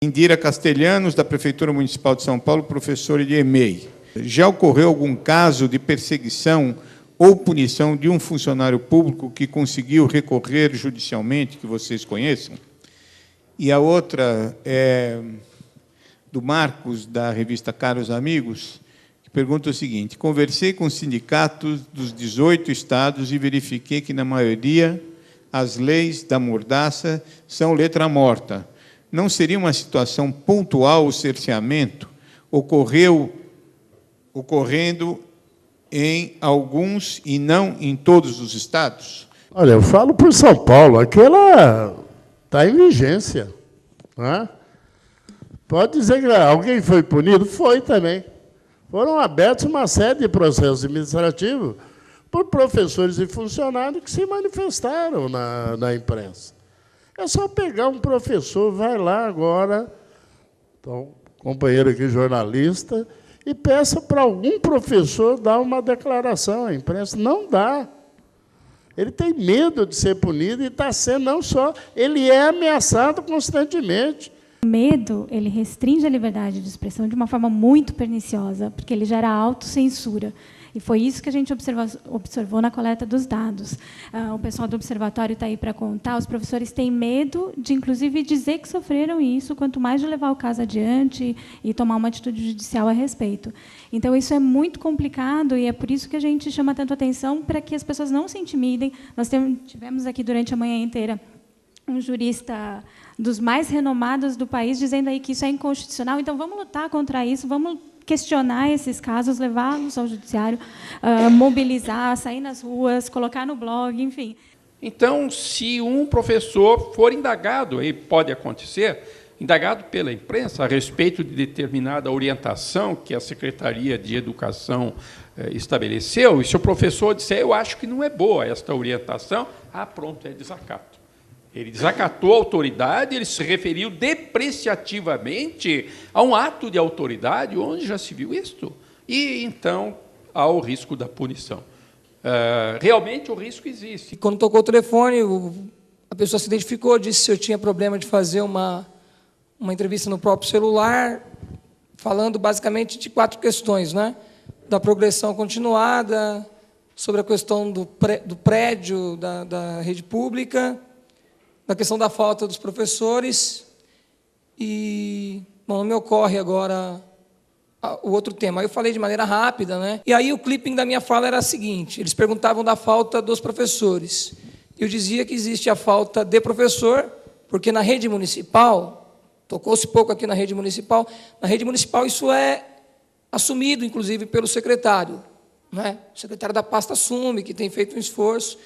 Indira Castelhanos, da Prefeitura Municipal de São Paulo, professora de EMEI. Já ocorreu algum caso de perseguição ou punição de um funcionário público que conseguiu recorrer judicialmente, que vocês conheçam? E a outra é do Marcos, da revista Caros Amigos, que pergunta o seguinte: conversei com sindicatos dos 18 estados e verifiquei que, na maioria, as leis da mordaça são letra morta. Não seria uma situação pontual o cerceamento ocorrendo em alguns e não em todos os estados? Olha, eu falo por São Paulo, aquela está em vigência. Né? Pode dizer que alguém foi punido? Foi também. Foram abertos uma série de processos administrativos por professores e funcionários que se manifestaram na imprensa. É só pegar um professor, vai lá agora, então, companheiro aqui, jornalista, e peça para algum professor dar uma declaração à imprensa. Não dá. Ele tem medo de ser punido e está sendo, não só, ele é ameaçado constantemente. O medo, ele restringe a liberdade de expressão de uma forma muito perniciosa, porque ele gera autocensura. E foi isso que a gente observou na coleta dos dados. O pessoal do observatório está aí para contar. Os professores têm medo de, inclusive, dizer que sofreram isso, quanto mais de levar o caso adiante e tomar uma atitude judicial a respeito. Então, isso é muito complicado e é por isso que a gente chama tanto atenção para que as pessoas não se intimidem. Nós tivemos aqui, durante a manhã inteira, um jurista dos mais renomados do país dizendo aí que isso é inconstitucional. Então, vamos lutar contra isso, vamos questionar esses casos, levá-los ao judiciário, mobilizar, sair nas ruas, colocar no blog, enfim. Então, se um professor for indagado, e pode acontecer, indagado pela imprensa a respeito de determinada orientação que a Secretaria de Educação estabeleceu, e se o professor disser, eu acho que não é boa esta orientação, pronto, é desacato. Ele desacatou a autoridade, ele se referiu depreciativamente a um ato de autoridade, onde já se viu isto. E, então, há o risco da punição. Realmente, o risco existe. Quando tocou o telefone, a pessoa se identificou, disse se eu tinha problema de fazer uma entrevista no próprio celular, falando basicamente de 4 questões, né? Da progressão continuada, sobre a questão do prédio da rede pública, da questão da falta dos professores e, bom, não me ocorre agora o outro tema. Aí eu falei de maneira rápida, né? E aí o clipping da minha fala era o seguinte: eles perguntavam da falta dos professores. Eu dizia que existe a falta de professor, porque na rede municipal, tocou-se pouco aqui na rede municipal isso é assumido, inclusive, pelo secretário. Né? O secretário da pasta assume que tem feito um esforço,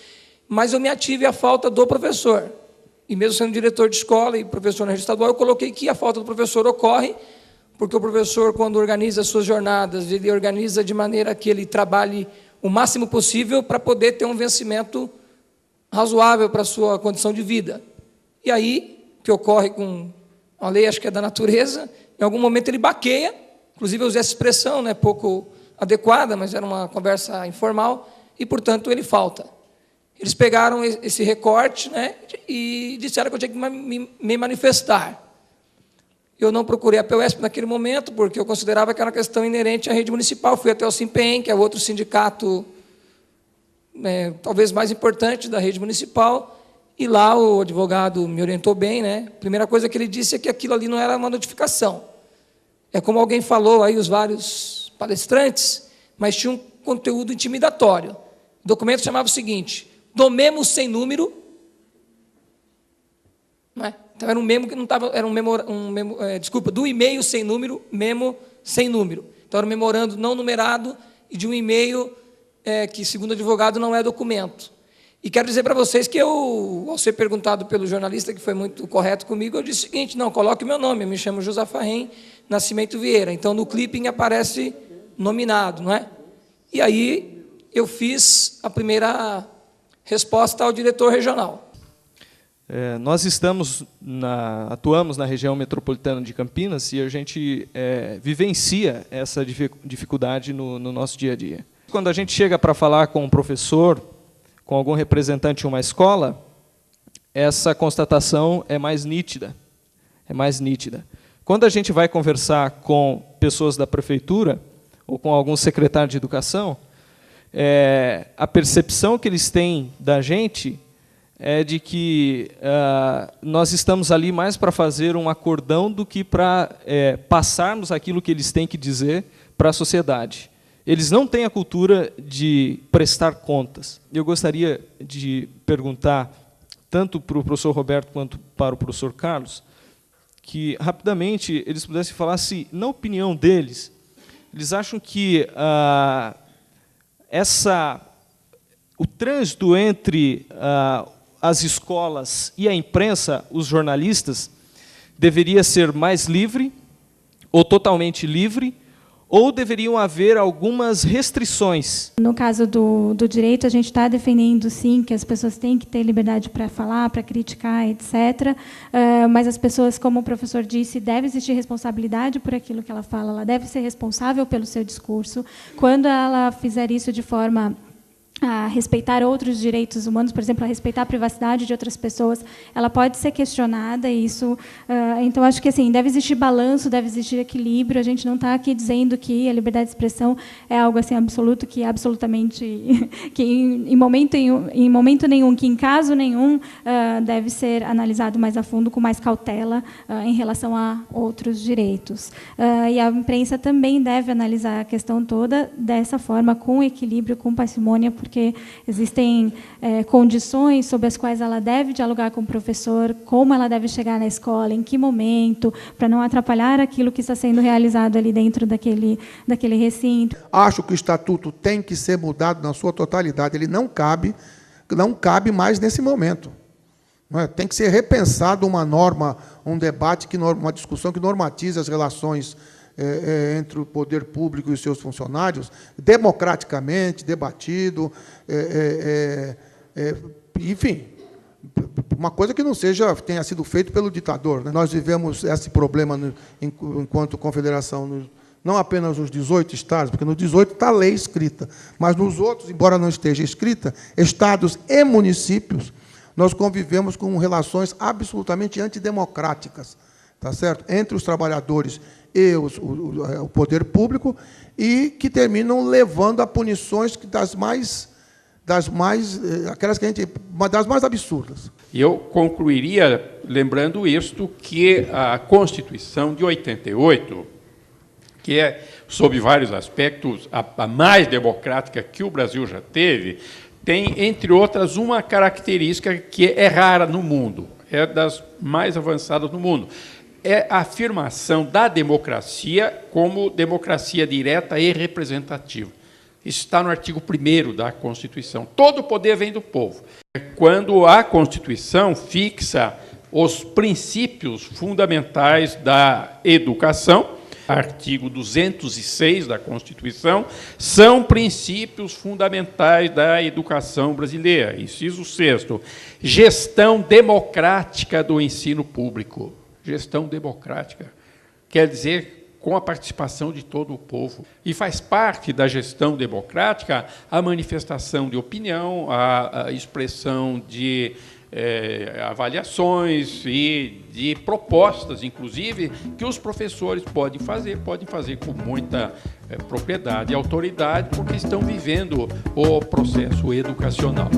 mas eu me ative à falta do professor. E mesmo sendo diretor de escola e professor na rede estadual, eu coloquei que a falta do professor ocorre porque o professor, quando organiza as suas jornadas, ele organiza de maneira que ele trabalhe o máximo possível para poder ter um vencimento razoável para a sua condição de vida. E aí, o que ocorre com a lei, acho que é da natureza, em algum momento ele baqueia, inclusive eu usei essa expressão, né, pouco adequada, mas era uma conversa informal, e, portanto, ele falta. Eles pegaram esse recorte, né, e disseram que eu tinha que me manifestar. Eu não procurei a PUESP naquele momento, porque eu considerava que era uma questão inerente à rede municipal. Fui até o SIMPEM, que é outro sindicato talvez mais importante da rede municipal, e lá o advogado me orientou bem. Né? A primeira coisa que ele disse é que aquilo ali não era uma notificação. É como alguém falou, aí os vários palestrantes, mas tinha um conteúdo intimidatório. O documento chamava o seguinte: do memo sem número, não é? Então era um memo que não estava, era do e-mail sem número, memo sem número. Então era um memorando não numerado e de um e-mail que, segundo o advogado, não é documento. E quero dizer para vocês que eu, ao ser perguntado pelo jornalista, que foi muito correto comigo, eu disse o seguinte: não, coloque meu nome, eu me chamo Josafarrém Nascimento Vieira. Então no clipping aparece nominado, não é? E aí eu fiz a primeira resposta ao diretor regional. Nós atuamos na região metropolitana de Campinas e a gente vivencia essa dificuldade no nosso dia a dia. Quando a gente chega para falar com um professor, com algum representante de uma escola, essa constatação é mais nítida. quando a gente vai conversar com pessoas da prefeitura ou com algum secretário de educação, a percepção que eles têm da gente é de que nós estamos ali mais para fazer um acordão do que para passarmos aquilo que eles têm que dizer para a sociedade. Eles não têm a cultura de prestar contas. Eu gostaria de perguntar, tanto para o professor Roberto quanto para o professor Carlos, que, rapidamente, eles pudessem falar se, na opinião deles, eles acham que o trânsito entre as escolas e a imprensa, os jornalistas, deveria ser mais livre, ou totalmente livre, ou deveriam haver algumas restrições? No caso do direito, a gente está defendendo, sim, que as pessoas têm que ter liberdade para falar, para criticar, etc. Mas as pessoas, como o professor disse, deve existir responsabilidade por aquilo que ela fala, ela deve ser responsável pelo seu discurso. Quando ela fizer isso de forma a respeitar outros direitos humanos, por exemplo, a respeitar a privacidade de outras pessoas, ela pode ser questionada. E isso, então, acho que assim, deve existir balanço, deve existir equilíbrio. A gente não está aqui dizendo que a liberdade de expressão é algo assim absoluto, que absolutamente, que em momento nenhum, que em caso nenhum deve ser analisado mais a fundo, com mais cautela em relação a outros direitos. E a imprensa também deve analisar a questão toda dessa forma, com equilíbrio, com parcimônia, porque existem condições sobre as quais ela deve dialogar com o professor, como ela deve chegar na escola, em que momento, para não atrapalhar aquilo que está sendo realizado ali dentro daquele recinto. Acho que o Estatuto tem que ser mudado na sua totalidade. Ele não cabe mais nesse momento. Não é? Tem que ser repensado uma norma, um debate, uma discussão que normatize as relações entre o poder público e os seus funcionários, democraticamente, debatido, enfim, uma coisa que não tenha sido feito pelo ditador, né? Nós vivemos esse problema enquanto confederação, não apenas nos 18 estados, porque nos 18 está a lei escrita, mas nos outros, embora não esteja escrita, estados e municípios, nós convivemos com relações absolutamente antidemocráticas, tá certo? Entre os trabalhadores e o poder público, e que terminam levando a punições das mais absurdas. Eu concluiria lembrando isto, que a Constituição de 88, que é, sob vários aspectos, a mais democrática que o Brasil já teve, tem, entre outras, uma característica que é rara no mundo, é das mais avançadas no mundo. É a afirmação da democracia como democracia direta e representativa. Isso está no artigo 1º da Constituição. Todo o poder vem do povo. Quando a Constituição fixa os princípios fundamentais da educação, artigo 206 da Constituição, são princípios fundamentais da educação brasileira. Inciso 6º, gestão democrática do ensino público. Gestão democrática quer dizer com a participação de todo o povo. E faz parte da gestão democrática a manifestação de opinião, a expressão de avaliações e de propostas, inclusive, que os professores podem fazer com muita propriedade e autoridade, porque estão vivendo o processo educacional.